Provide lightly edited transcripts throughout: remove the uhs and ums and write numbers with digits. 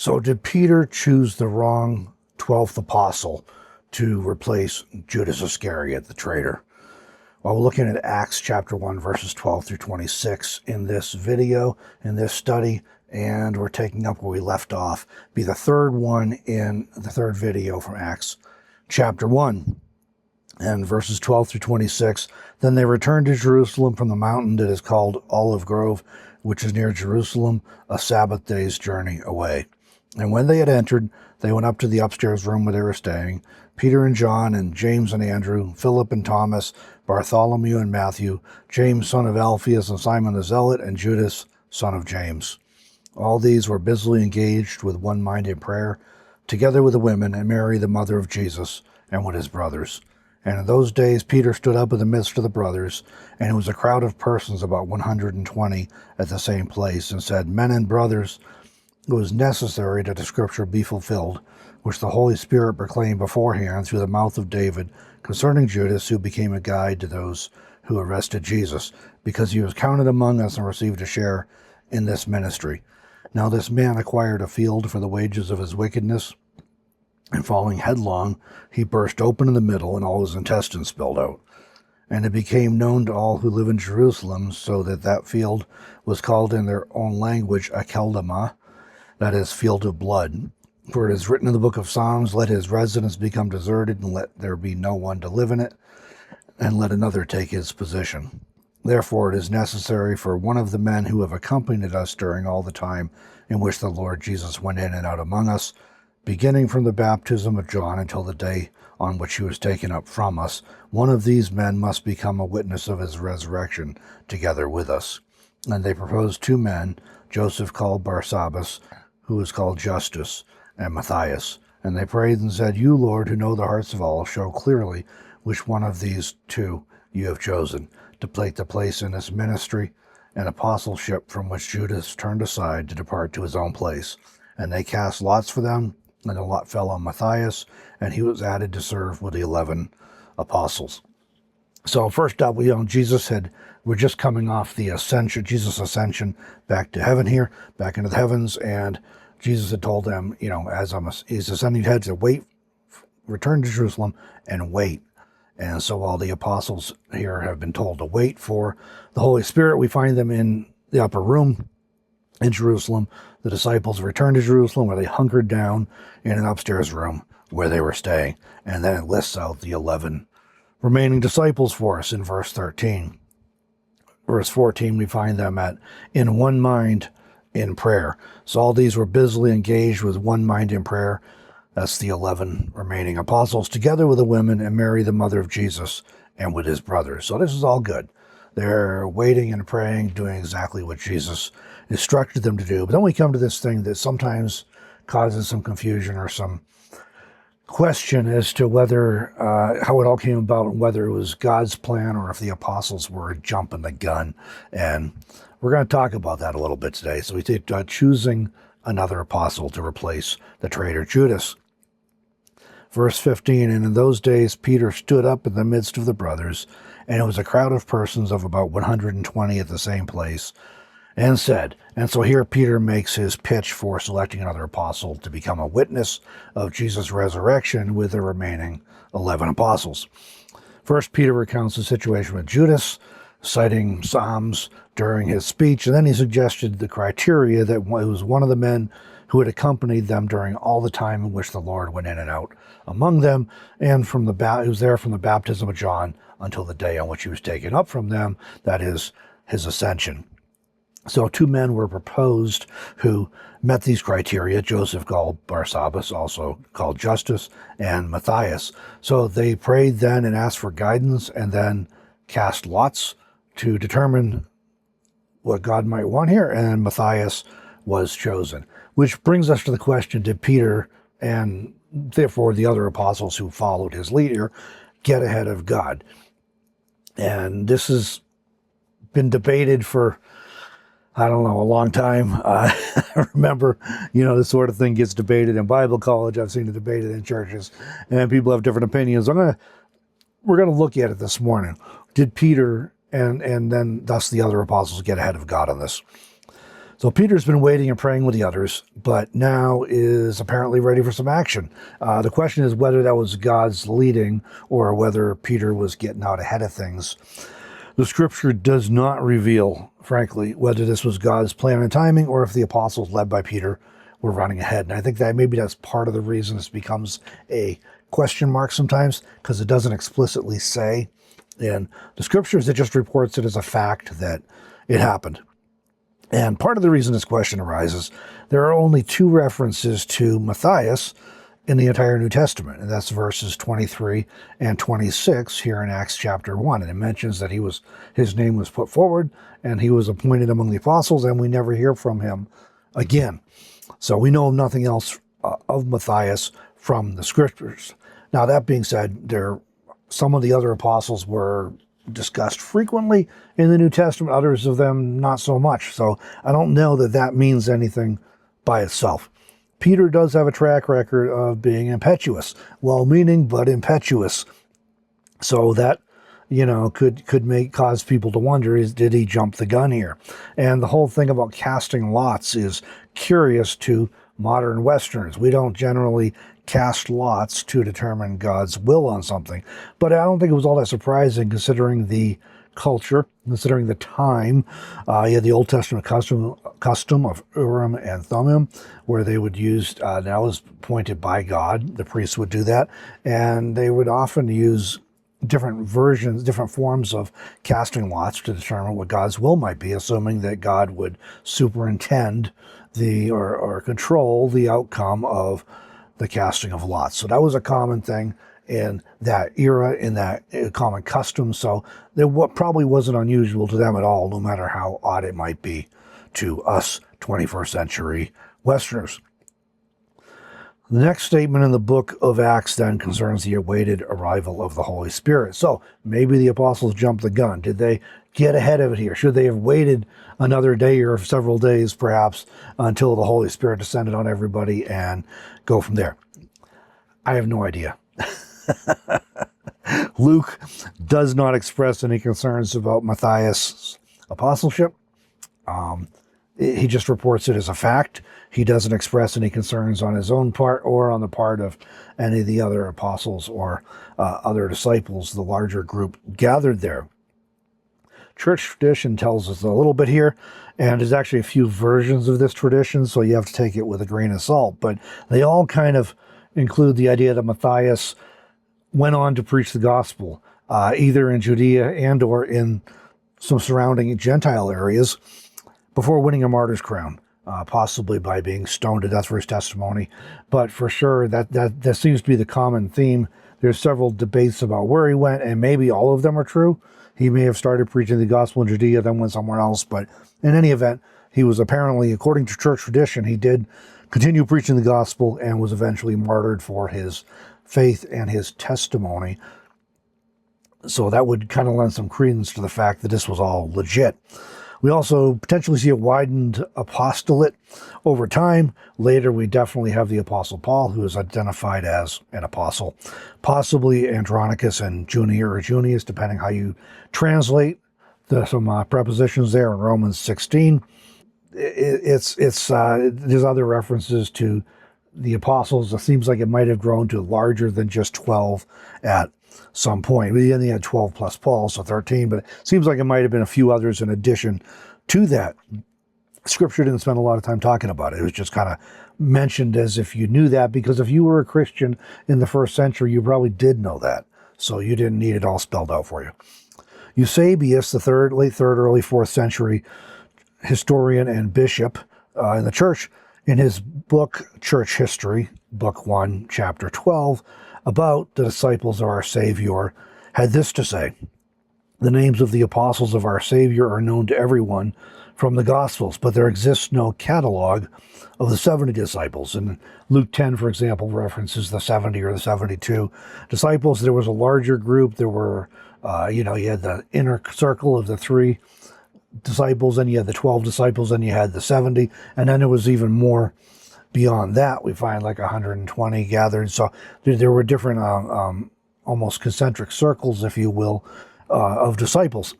So did Peter choose the wrong 12th apostle to replace Judas Iscariot, the traitor? Well, we're looking at Acts chapter 1, verses 12 through 26 in this video, in this study, and we're taking up where we left off. Be the third one in the third video from Acts chapter 1. And verses 12 through 26, then they returned to Jerusalem from the mountain that is called Olive Grove, which is near Jerusalem, a Sabbath day's journey away. And when they had entered, they went up to the upstairs room where they were staying. Peter and John and James and Andrew, Philip and Thomas, Bartholomew and Matthew, James son of Alphaeus and Simon the Zealot, and Judas son of James. All these were busily engaged with one mind in prayer, together with the women and Mary the mother of Jesus, and with his brothers. And in those days Peter stood up in the midst of the brothers, and it was a crowd of persons, about 120, at the same place, and said, Men and brothers, it was necessary that the scripture be fulfilled, which the Holy Spirit proclaimed beforehand through the mouth of David, concerning Judas, who became a guide to those who arrested Jesus, because he was counted among us and received a share in this ministry. Now this man acquired a field for the wages of his wickedness, and falling headlong, he burst open in the middle, and all his intestines spilled out. And it became known to all who live in Jerusalem, so that that field was called in their own language Akeldama, that is, field of blood. For it is written in the book of Psalms, Let his residence become deserted, and let there be no one to live in it, and let another take his position. Therefore it is necessary for one of the men who have accompanied us during all the time in which the Lord Jesus went in and out among us, beginning from the baptism of John until the day on which he was taken up from us, one of these men must become a witness of his resurrection together with us. And they proposed 2 men, Joseph called Barsabbas, who was called Justus, and Matthias. And they prayed and said, You, Lord, who know the hearts of all, show clearly which one of these 2 you have chosen to take the place in this ministry and apostleship from which Judas turned aside to depart to his own place. And they cast lots for them, and the lot fell on Matthias, and he was added to serve with the 11 apostles. So first up, we're just coming off the ascension, Jesus' ascension back to heaven here, back into the heavens, and Jesus had told them, as he's ascending ahead, to wait, return to Jerusalem, and wait. And so all the apostles here have been told to wait for the Holy Spirit. We find them in the upper room in Jerusalem. The disciples returned to Jerusalem, where they hunkered down in an upstairs room where they were staying. And then it lists out the 11 remaining disciples for us in verse 13. Verse 14, we find them in one mind in prayer. So all these were busily engaged with one mind in prayer. That's the 11 remaining apostles, together with the women and Mary, the mother of Jesus, and with his brothers. So this is all good. They're waiting and praying, doing exactly what Jesus instructed them to do. But then we come to this thing that sometimes causes some confusion or some question as to whether, how it all came about, and whether it was God's plan or if the apostles were jumping the gun. And we're going to talk about that a little bit today. So we take choosing another apostle to replace the traitor Judas. Verse 15, and in those days Peter stood up in the midst of the brothers, and it was a crowd of persons of about 120 at the same place, and said, and so here Peter makes his pitch for selecting another apostle to become a witness of Jesus' resurrection with the remaining 11 apostles. First, Peter recounts the situation with Judas, citing Psalms during his speech, and then he suggested the criteria that it was one of the men who had accompanied them during all the time in which the Lord went in and out among them, and he was there from the baptism of John until the day on which he was taken up from them, that is, his ascension. So 2 men were proposed who met these criteria, Joseph called Barsabbas, also called Justus, and Matthias. So they prayed then and asked for guidance, and then cast lots to determine what God might want here, and Matthias was chosen. Which brings us to the question, did Peter and therefore the other apostles who followed his lead here get ahead of God? And this has been debated for, I don't know, a long time. I remember, this sort of thing gets debated in Bible college. I've seen it debated in churches, and people have different opinions. We're going to look at it this morning. Did Peter and then thus the other apostles get ahead of God on this? So Peter's been waiting and praying with the others, but now is apparently ready for some action. The question is whether that was God's leading or whether Peter was getting out ahead of things. The scripture does not reveal, frankly, whether this was God's plan and timing or if the apostles led by Peter were running ahead. And I think that maybe that's part of the reason this becomes a question mark sometimes, because it doesn't explicitly say in the scriptures. It just reports it as a fact that it happened. And part of the reason this question arises, there are only 2 references to Matthias in the entire New Testament, and that's verses 23 and 26 here in Acts chapter 1. And it mentions that his name was put forward and he was appointed among the apostles, and we never hear from him again. So we know nothing else of Matthias from the scriptures. Now, that being said, some of the other apostles were discussed frequently in the New Testament, others of them not so much. So I don't know that that means anything by itself. Peter does have a track record of being impetuous, well-meaning but impetuous. So that, could cause people to wonder, did he jump the gun here? And the whole thing about casting lots is curious to modern Westerners. We don't generally cast lots to determine God's will on something. But I don't think it was all that surprising considering the culture, considering the time. You had the Old Testament custom of Urim and Thummim, where they would use, that was appointed by God, the priests would do that, and they would often use different versions, different forms of casting lots to determine what God's will might be, assuming that God would superintend or control the outcome of the casting of lots. So that was a common thing in that era, in that common custom. So what probably wasn't unusual to them at all, no matter how odd it might be to us 21st century Westerners. The next statement in the book of Acts then concerns the awaited arrival of the Holy Spirit. So maybe the apostles jumped the gun. Did they get ahead of it here? Should they have waited another day or several days perhaps until the Holy Spirit descended on everybody and go from there? I have no idea. Luke does not express any concerns about Matthias' apostleship. He just reports it as a fact. He doesn't express any concerns on his own part or on the part of any of the other apostles or other disciples, the larger group gathered there. Church tradition tells us a little bit here, and there's actually a few versions of this tradition, so you have to take it with a grain of salt. But they all kind of include the idea that Matthias went on to preach the gospel, either in Judea and or in some surrounding Gentile areas, before winning a martyr's crown, possibly by being stoned to death for his testimony. But for sure, that seems to be the common theme. There's several debates about where he went, and maybe all of them are true. He may have started preaching the gospel in Judea, then went somewhere else. But in any event, he was apparently, according to church tradition, he did continue preaching the gospel and was eventually martyred for his faith and his testimony. So that would kind of lend some credence to the fact that this was all legit. We also potentially see a widened apostolate over time. Later, we definitely have the Apostle Paul, who is identified as an apostle. Possibly Andronicus and Junior or Junius, depending how you translate some prepositions there in Romans 16. There's other references to the apostles. It seems like it might have grown to larger than just 12 at some point. We only had 12 plus Paul, so 13, but it seems like it might have been a few others in addition to that. Scripture didn't spend a lot of time talking about it. It was just kind of mentioned as if you knew that, because if you were a Christian in the first century, you probably did know that. So you didn't need it all spelled out for you. Eusebius, the late 3rd, early 4th century historian and bishop in the church, in his book, Church History, Book 1, Chapter 12, about the disciples of our Savior, had this to say: "The names of the apostles of our Savior are known to everyone from the Gospels, but there exists no catalog of the 70 disciples." And Luke 10, for example, references the 70 or the 72 disciples. There was a larger group. There were, you had the inner circle of the 3 disciples, and you had the 12 disciples, and you had the 70, and then there was even more beyond that. We find like 120 gathered. So there were different, almost concentric circles, if you will, of disciples.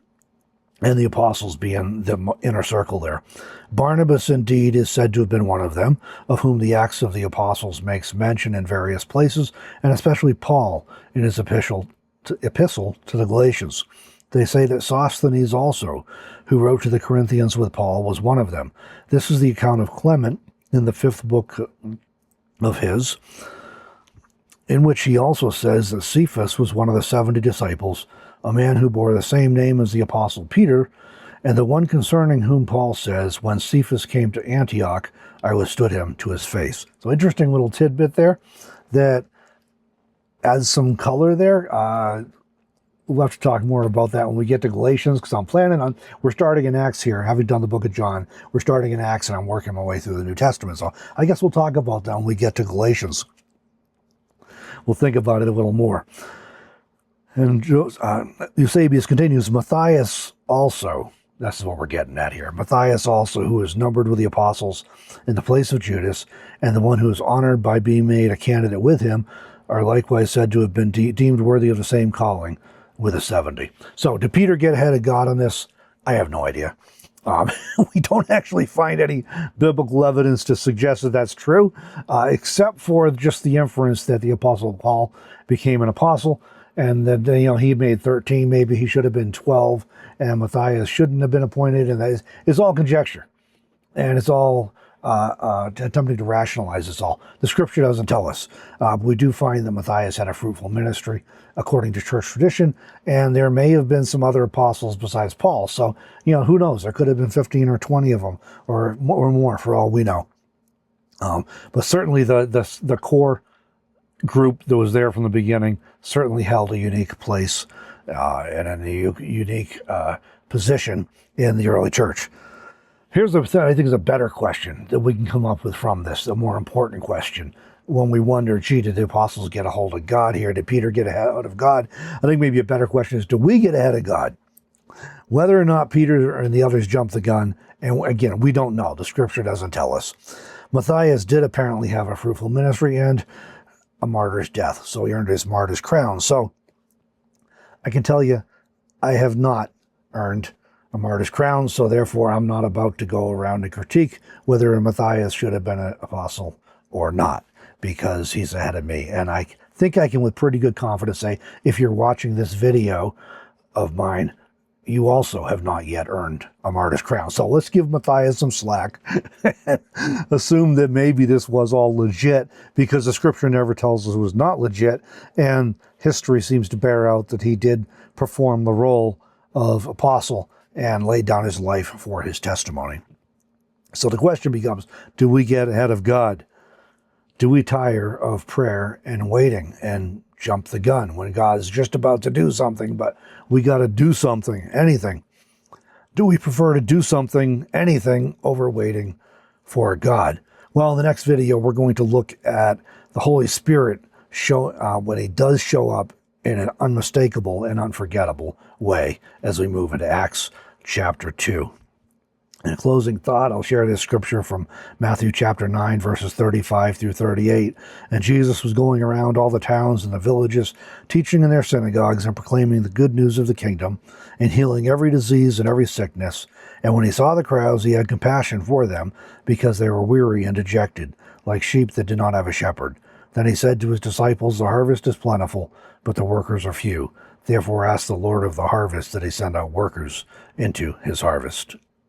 and the apostles being the inner circle there. Barnabas indeed is said to have been one of them, of whom the Acts of the Apostles makes mention in various places, and especially Paul in his epistle to the Galatians. They say that Sosthenes also, who wrote to the Corinthians with Paul, was one of them. This is the account of Clement in the 5th book of his, in which he also says that Cephas was one of the 70 disciples, a man who bore the same name as the Apostle Peter, and the one concerning whom Paul says, when Cephas came to Antioch, I withstood him to his face. So interesting little tidbit there that adds some color there. We'll have to talk more about that when we get to Galatians, because we're starting in Acts here, having done the book of John. We're starting in Acts, and I'm working my way through the New Testament. So I guess we'll talk about that when we get to Galatians. We'll think about it a little more. And Eusebius continues, Matthias also, this is what we're getting at here, Matthias also, who is numbered with the apostles in the place of Judas, and the one who is honored by being made a candidate with him, are likewise said to have been deemed worthy of the same calling with the 70. So did Peter get ahead of God on this? I have no idea. We don't actually find any biblical evidence to suggest that that's true, except for just the inference that the Apostle Paul became an apostle, and that he made 13, maybe he should have been 12, and Matthias shouldn't have been appointed, and that it's all conjecture, and it's all attempting to rationalize this all. The Scripture doesn't tell us. We do find that Matthias had a fruitful ministry, according to church tradition, and there may have been some other apostles besides Paul. So, who knows? There could have been 15 or 20 of them, or more, for all we know. But certainly the core group that was there from the beginning certainly held a unique place and a unique position in the early church. Here's I think is a better question that we can come up with from this, a more important question. When we wonder, gee, did the apostles get a hold of God here? Did Peter get ahead of God? I think maybe a better question is, do we get ahead of God? Whether or not Peter and the others jumped the gun, and again, we don't know. The Scripture doesn't tell us. Matthias did apparently have a fruitful ministry and a martyr's death, so he earned his martyr's crown. So I can tell you, I have not earned a martyr's crown, so therefore I'm not about to go around and critique whether Matthias should have been an apostle or not, because he's ahead of me. And I think I can with pretty good confidence say, if you're watching this video of mine, you also have not yet earned a martyr's crown. So let's give Matthias some slack and assume that maybe this was all legit, because the Scripture never tells us it was not legit, and history seems to bear out that he did perform the role of apostle and laid down his life for his testimony. So the question becomes, do we get ahead of God? Do we tire of prayer and waiting and jump the gun when God's just about to do something, but we got to do something, anything? Do we prefer to do something, anything, over waiting for God? Well, in the next video, we're going to look at the Holy Spirit when he does show up in an unmistakable and unforgettable way as we move into Acts chapter 2. In a closing thought, I'll share this scripture from Matthew chapter 9, verses 35 through 38. And Jesus was going around all the towns and the villages, teaching in their synagogues and proclaiming the good news of the kingdom, and healing every disease and every sickness. And when he saw the crowds, he had compassion for them, because they were weary and dejected, like sheep that did not have a shepherd. Then he said to his disciples, the harvest is plentiful, but the workers are few. Therefore ask the Lord of the harvest that he send out workers into his harvest.